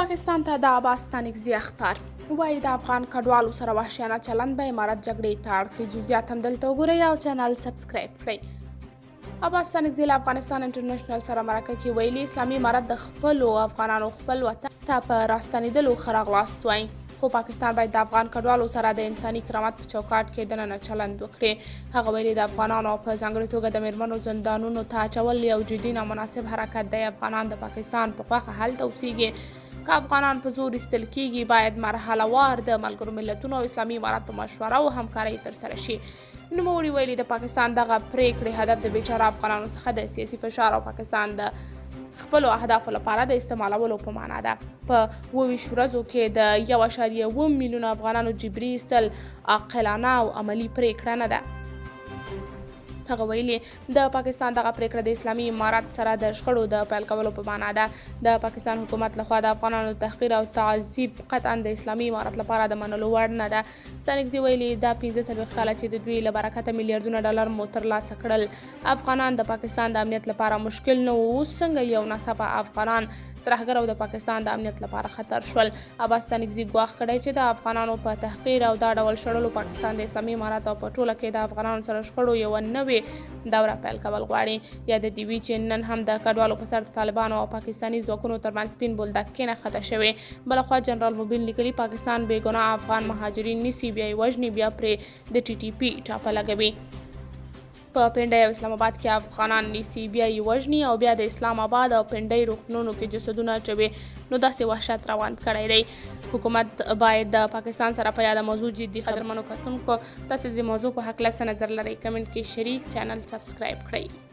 پاکستان ته د عباس ستانکزي اخطار وایي د افغان کډوالو سره وحشیانه چلند به امارت جګړې ته اړ کړي. جزئیات هم دلته وګورئ او چینل سبسکرایب کړئ. عباس ستانکزي له افغانستان انټرنیشنل سره مرکه کې ویلي اسلامي امارت د خپلو افغانانو خپل وطن ته په راستنېدلو ښه راغلاست وایي، خو پاکستان باید د افغان کډوالو سره د انساني کرامت په چوکاټ کې دننه چلند وکړي. هغه ویلي د افغانانو په ځانګړې توګه د میرمنو زندانونو ته اچول یو جدي نامناسب حرکت دی. افغانان د پاکستان په خوښه هلته اوسیږي. که افغانان په زور ایستل کیږي باید مرحله وار د ملګرو ملتونو او اسلامي امارت په مشوره او همکارۍ ترسره شي. نوموړي ویلي د پاکستان دغه پریکړې هدف د بیچاره افغانانو څخه د سیاسي فشار او پاکستان د خپلو اهدافو لپاره د استعمالولو په معنا ده. په 28 ورځو کې د 1.7 میلیونه افغانانو جبري ایستل عاقلانه او عملي پریکړه نه ده. هغه ویلي د پاکستان دغه پریکړه د اسلامي امارت سره د شخړو د پیل کولو په معنا ده. د پاکستان حکومت لخوا د افغانانو تحقیر او تعذیب قطعا د اسلامي امارت لپاره د منلو وړ نه ده. ستانکزي ویلي دا 15 کاله چې د دوی له برکته میلیارډونه ډالر مو ترلاسه کړل. افغانان د پاکستان د امنیت لپاره مشکل نه وو، څنګه یو ناڅاپه افغانان ترهګر او د پاکستان د امنیت لپاره خطر شول. عباس ستانکزي ګواښ کړی چې د افغانانو په تحقیر او دا ډول شړلو پاکستان د اسلامي امارت او په ټوله کې د افغانانو سره شخړو یوه نوې دوره پیل کول غواړي. یاد دې وي چې نن هم د کډوالو په سر د طالبانو او پاکستاني ځواکونو ترمنځ سپین بولدک کې نښته شوې. بلخوا جنرال مبین لیکلي پاکستان بې ګناه افغان مهاجرین نیسي، بیا یې وژني، بیا پرې د TTP ټاپه لګوي. په پنډۍ او اسلام آباد کې افغانان نیسي، بیا یې وژني او بیا د اسلام آباد او پنډۍ روغتونونو کې جسدونه اچوي. نو داسې وحشت روان کړی دی. حکومت باید د پاکستان سره په یاده موضوع جدي قدرمنو کتونکو تاسې د موضوع په هکله څه نظر لرئ کمنټ کې شریک، چینل سبسکرایب کړئ.